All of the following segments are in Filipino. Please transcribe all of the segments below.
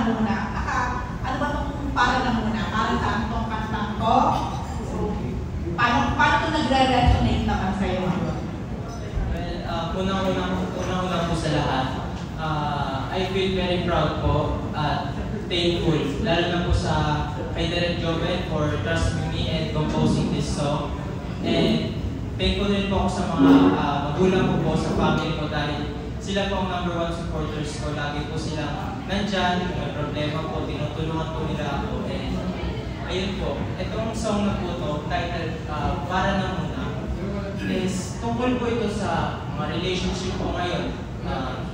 na muna. Ano ba itong para na muna? Para saan itong kantang ko? So, paano ito nagre-resonate naman sa'yo? Well, unang-unang po sa lahat, I feel very proud po at thankful, lalo na po sa kay Direk Joven for trusting me and composing this song. And thankful din po ako sa mga magulang ko po, sa family ko dahil sila po ang #1 supporters ko. Lagi po sila nandyan, kung may problema po, tinutulungan po nila ako. And ayun po, itong song na po to, titled Para Na Muna, is tungkol po ito sa mga relationship po ngayon na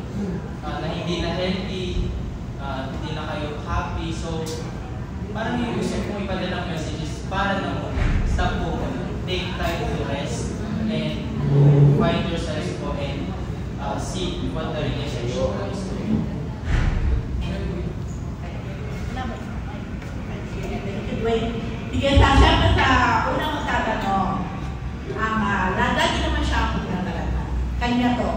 hindi na healthy, hindi na kayo happy. So, parang yung gusto kong ipadalang messages, para na muna, stop po muna, take time to rest, and find yourself po, and see what the relationship is to you. Bigyan sa siyempre sa unang magtatanong, lagi naman siya ako talaga. Kanya to.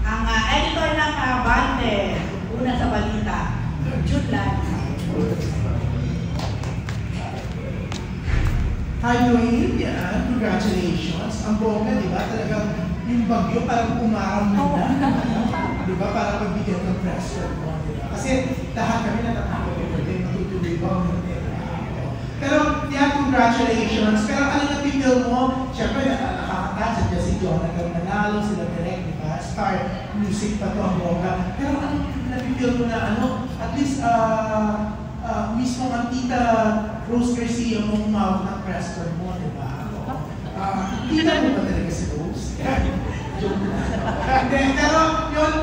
Ang editor ng Bante, una sa balita, Jutlan. Hi, Dwayne. Yan. Congratulations. Ang bongga, di ba? Talagang yung bagyo parang umarang na. Di ba? Para pagbigyan ng pressure mo. Di ba? Kasi lahat kami natatakot ko din. Matutuloy ba? Pero, yan, congratulations. Pero ano na pipil mo? Siyempre, nakakataas. Diyan si Jonathan Manalo, sila Direk, di ba? Star music pa to ang bongga. Pero ano na pipil mo na at least, mismo ang tita Rose Garcia mo umawag ng pressure mo, di ba? Tita mo ba talaga si Rose? Joke na. Pero yun,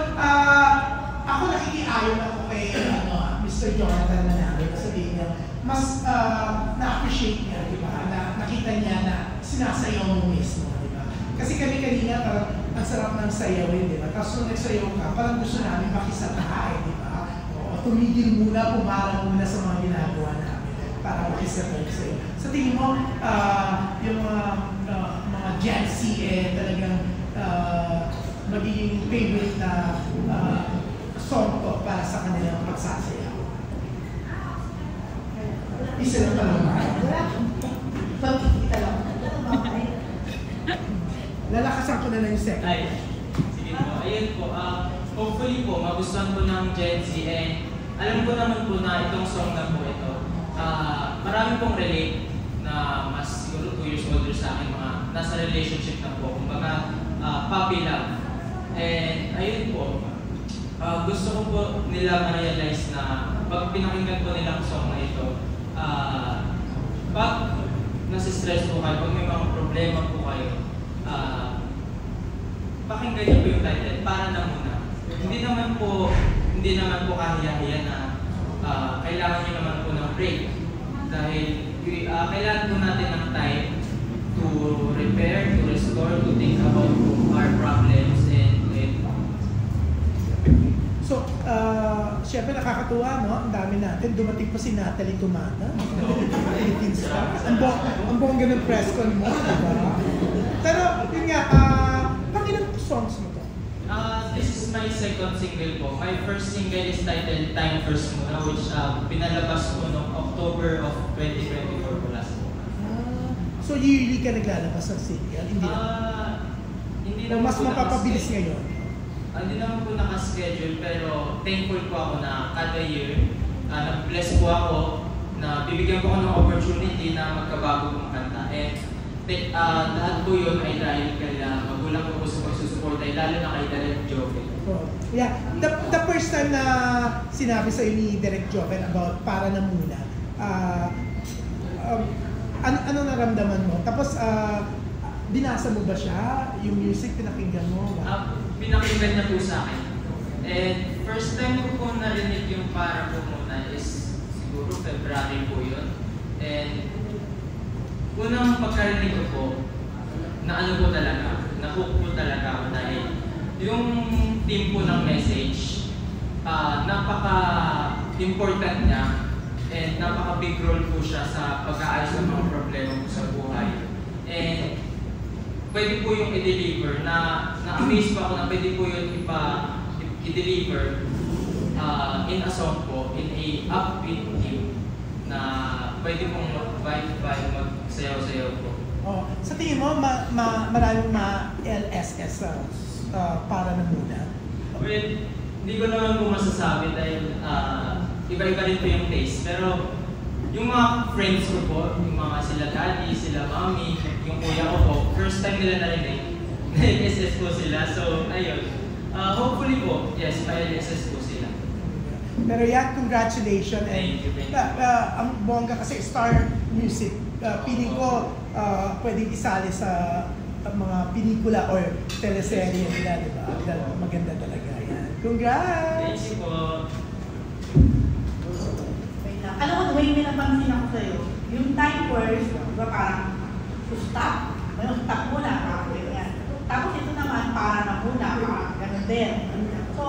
ako nakikiayon ako kay Mr. Jonathan Manalo. Sabihin niya, mas na-appreciate niya, di ba? Nakita niya na sinasayaw mo mismo, di ba? Kasi kami kanina parang ang sarap ng sayawin, di ba? Tapos nung nagsayaw ka, parang gusto namin makisabay, di ba? Tumigil muna, pumarang muna sa mga ginagawa namin para makisabay sa'yo. Sa tingin mo, yung mga Gen Z talagang magiging favorite na song ko para sa kanilang pagsasayaw? Isa lang pala. Lalakasan ko na lang yung second. Ay, sige po. Ayun po. Hopefully po, magustuhan po ng Gen Z, and alam ko naman po na itong song na po ito, marami pong relate na mas siguro 2 years older sa akin, mga nasa relationship na po, kumbaga puppy love. And ayun po, gusto ko po nila ma-realize na pag pinakinggan po nilang song na ito, pag nasistress po kayo, pag may mga problema po kayo, pakinggan niyo po yung title, Para Na Muna. Hindi naman po kahiya-hiya na kailangan nyo naman po ng break. Dahil kailangan po natin ng time to repair, to restore, to think about our problems and So, syempre nakakatuwa, no? Ang dami natin. Dumating pa si Natalie Tumata. Philippine Stars. Ang bongga ng press con mo, diba? Pero, yun nga, pang ilang songs mo to? This is my second single po. My first single is titled Time First Muna, which pinalabas ko noong October of 2024 po last po. So yearly ka naglalabas ng single? Hindi na? Hindi O mas mapapabilis ngayon? Hindi naman po nakaschedule, pero thankful po ako na kada year, nag-bless po ako na bibigyan po ako ng opportunity na magkabago kong kanta. And lahat po yun ay dahil kaya magulang ko po sa pagsusupport ay lalo na kay Direk Joven. Yeah. The first time na sinabi sa'yo ni Direk Joven about Para Na Muna, ano naramdaman mo? Tapos, binasa mo ba siya? Yung music, pinakinggan mo? Pinakinggan niya po sa akin. And first time ko po narinig yung Para Po Muna is siguro February po yun. And unang pagkarinig ko po, na ano po talaga, na-hook po talaga ako dahil yung team po ng message, napaka-important niya and napaka-big role po siya sa pag-aayos ng mga problema po sa buhay. And pwede po yung i-deliver, na-amaze po ako na pwede po yung i-deliver in a song po, in a upbeat theme na pwede pong vibe magsayaw-sayaw po. Oh, sa tingin mo, maraming LSS para na muna? Well, hindi ko naman po masasabi dahil iba-iba rin po yung taste. Pero yung mga friends ko po, yung mga sila daddy, sila mommy, yung kuya ko po, first time nila narinig, LSS po sila. So, ayun. Hopefully po, yes, LSS po sila. Pero yan, congratulations. Thank you. Ang bongga kasi Star Music, piling ko pwedeng isali sa mga pelikula or teleserye nila, di ba? Maganda talaga yan. Congrats! Thank you po. Alam mo, the way may napansin ako sa'yo, yung time first, di ba parang stop? Stop muna, yan. Tapos ito naman, para na muna, parang ganun din. So,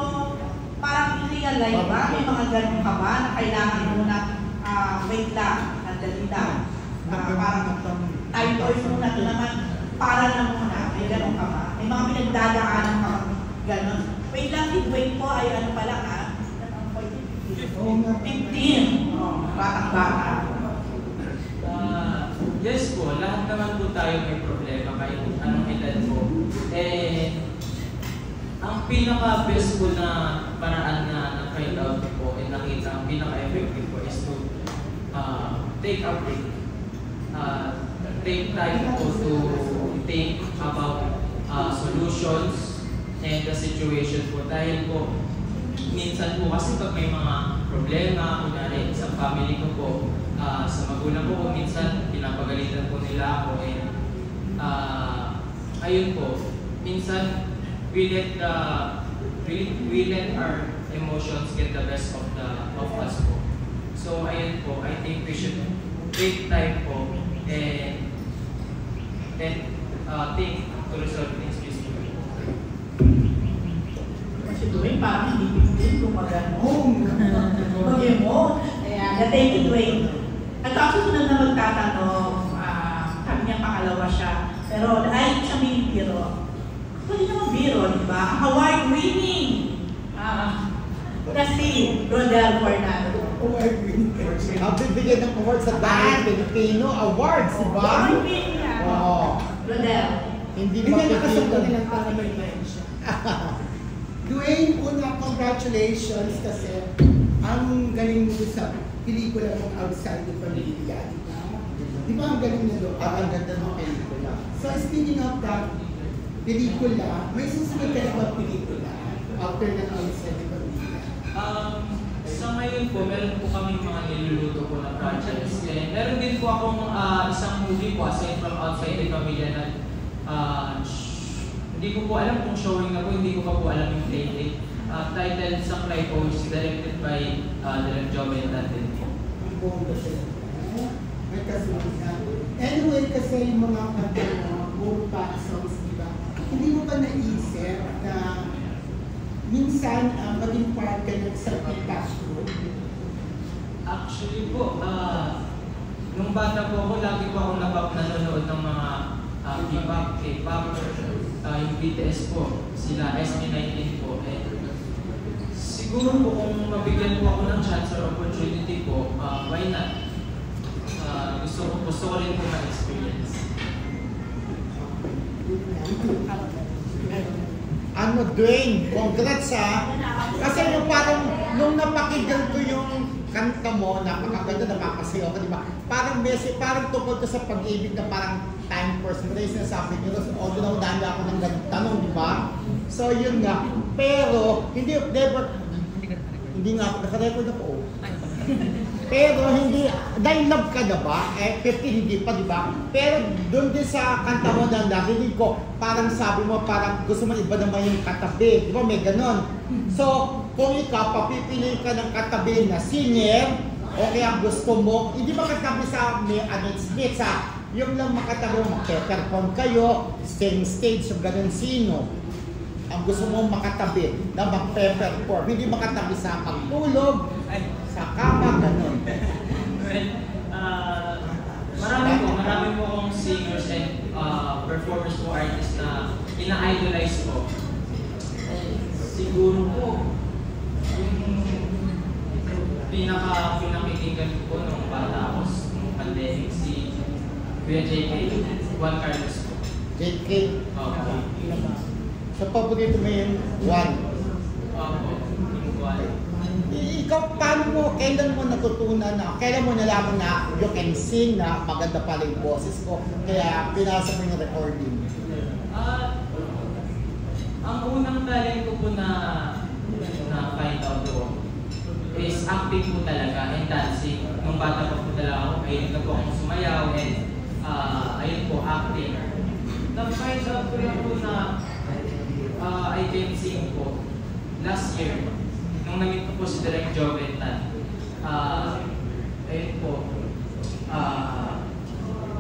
parang in real life ba, may mga ganun ka ba na kailangan muna, wait lang, nandali lang. Parang time first muna, ito naman, para na muna, may ganun ka ba? May mga pinagdadaanan ka ganun. Wait lang, wait po, ay ano pa lang 15. Batang-bata. Yes po, lahat naman po tayo may problema kahit anong edad po. Ang pinaka-best po na paraan na na-find out po and nakita ang pinaka-effective po is to take a break. Take time po to think about solutions and the situation po. Dahil po, minsan po kasi pag may mga problema, kunyari sa family ko po, sa magulang ko minsan pinapagalitan po nila ako and ayun po, minsan we let our emotions get the best of us po. So ayun po, I think we should take time po and think to resolve things peacefully. Kasi doon parang hindi din gumagano. Mag-emote. Ayan, thank you, Dwayne. At ako susunod na magtatanong, sabi niya pangalawa siya. Pero dahil siya may biro, pwede naman biro, di ba? Award-winning! Kasi Rodel Fernando. Award-winning. Bibigyan ng award sa Dahil Pilipino Awards, di ba? Award-winning yan. Oo. Rodel. Hindi nakasabot din mapipili. ang pangalan siya. Dwayne, una, congratulations kasi ang galing mo sa pelikula mong Outside the Familia. Di ba ang galing niya doon? Ang ganda ng pelikula. So speaking of that pelikula, may susunod ka na ba pelikula after ng Outside the Familia? Sa ngayon po, meron po kami mga niluluto po na projects. And meron din po akong isang movie po aside from Outside the Familia na hindi ko po alam kung showing na po, hindi ko pa po alam yung date. Titled Saklay po, which is directed by Direk Joven Tandem po. Ang bongga sila. May kasunod na. Anyway, kasi yung mga kanta na puro pop songs, di ba? Hindi mo ba naisip na minsan maging part ka ng sa pop group? Actually po, nung bata po ako, lagi po ako nanonood ng mga K-pop, yung BTS po, sila SB19 po. Siguro po kung mabigyan po ako ng chance or opportunity po, why not? Gusto ko rin po ma-experience. Ano, Dwayne, congrats ha. Kasi yung parang, nung napakinggan ko yung kanta mo, napakaganda, napapasayaw ka, di ba? Parang message, parang tungkol ka sa pag-ibig na parang time person. Ito yung sinasabi nyo, although na ako ng ganong tanong, di ba? So yun nga, pero, hindi nga ako, naka-record ako. Pero hindi, dahil love ka na ba? 15 hindi pa, di ba? Pero doon din sa kanta mo na narinig ko, parang sabi mo, parang gusto mo iba naman yung katabi. Di ba? May ganon. So, kung ikaw, papipili ka ng katabi na singer, o kaya gusto mo, hindi ba katabi sa may split sa yung lang makatabi mo, mag-perform kayo, same stage, so ganon sino ang gusto mo makatabi na mag-perform, hindi makatabi sa pagtulog, sa kama, ganon. Well, marami po akong singers and performers po, artists na ina-idolize po. Siguro po, yung pinakitigan ko po nung bata ako nung pandemic si Kuya JK, Juan Carlos po. JK. Opo. Sa paborito mo yung one. Opo, yung Juan. Ikaw, paano mo, kailan mo natutunan na, kailan mo nalaman na you can sing, na maganda pala yung boses ko, kaya pinasa mo yung recording? Ang unang talent ko po na find out ko is acting po talaga and dancing. Nung bata pa po talaga ako, mahilig na po akong sumayaw and ayun po, acting. Na-find out ko lang po na I can sing po last year. Nung namit ko po si Direk Joventan, ayun po,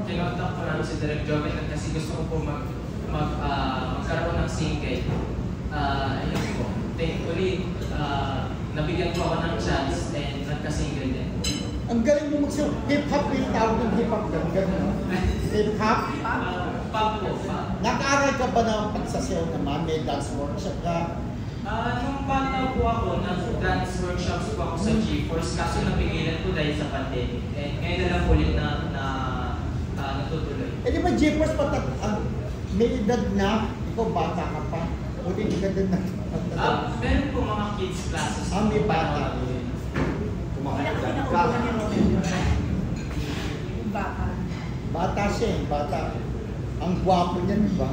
kinontak ko namin si Direk Joventan kasi gusto ko po magkaroon ng single. Ayun po, thankfully, nabigyan ko ako ng chance and nagka-single din. Ang galing mo magsayaw. Hip-hop yung tawag ng hip-hop. Gano'n. Hip-hop? Pop po, pop. Nag-aaral ka ba ng pagsasayaw naman? May dance workshop ka? Nung bata po ako, nag-dance workshops po ako sa G-Force kaso napigilan ko dahil sa pandemic. And ngayon na lang ulit na natutuloy. Eh di ba J-Force may edad na? Ikaw bata ka pa? O di edad na? Meron po mga kids classes. May bata. Bata siya eh, bata. Ang gwapo niya, di ba?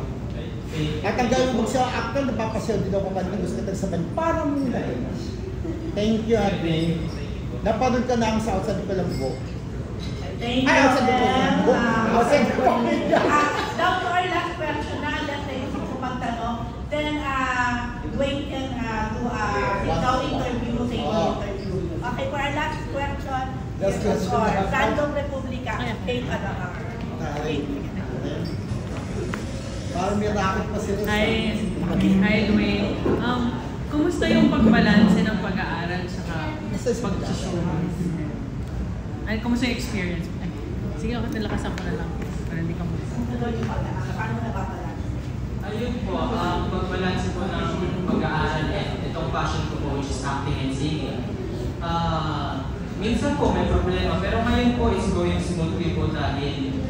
At ang gawin mo sa actor, napapasayaw din ako kanina, gusto ka sabihin, parang muna eh. Thank you, Ate. Napanood ka na ang sa outside ko lang book. Thank you. Ay, outside ko lang book. Outside ko lang book. Down to our last question na, that's the issue ko magtanong. Then, Dwayne can do a sit-down interview, interview. Okay, for our last question, Last question for na. Random Republica, Kate Adaka. Parang may racket pa sila sa... Hi, Dwayne. Kumusta yung pagbalanse ng pag-aaral saka pag-show? Ay, kumusta yung experience? Ay, sige, ako nalakasan ko na lang. Para hindi ka muna. Paano mo nababalance? Ayun po, pagbalanse po ng pag-aaral and itong passion ko po which is acting and singing. Minsan po may problema pero ngayon po is going smoothly po dahil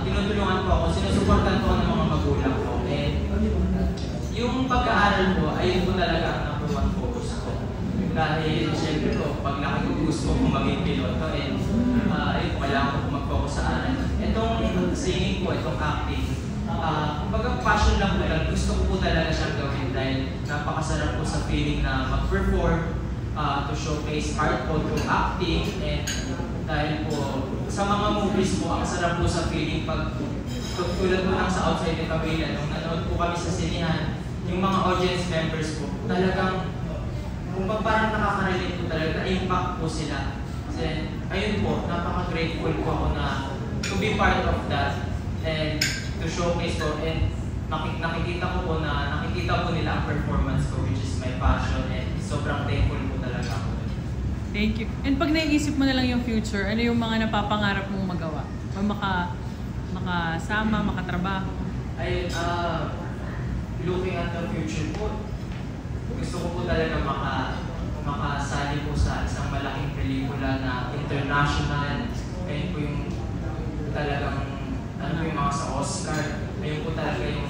tinutulungan po ako, sinusuportan po ng mga magulang ko. And yung pag-aaral po, ayun po talaga ang number one focus ko. Dahil siyempre po, pag gusto ko maging piloto and ayun, kailangan ko mag-focus sa aral. Itong singing po, itong acting, kumbaga passion lang po lang, gusto ko po talaga siyang gawin dahil napakasarap po sa feeling na mag-perform, to showcase art po through acting and dahil po sa mga movies po, ang sarap po sa feeling pag tulad po lang sa Outside the Pavilion, nung nanood po kami sa sinihan, yung mga audience members po, talagang kung parang nakaka-relate po talaga, na-impact po sila. Kasi ayun po, napaka-grateful po ako na to be part of that and to showcase po and nakikita ko po na nakikita po nila ang performance ko which is my passion and sobrang thankful po talaga ako. Thank you. And pag naiisip mo na lang yung future, ano yung mga napapangarap mong magawa? O makasama, makatrabaho? Ayun, looking at the future po, gusto ko po talaga makasali po sa isang malaking pelikula na international. Ayun po yung talagang, ano po yung mga sa Oscar. Ayun po talaga yung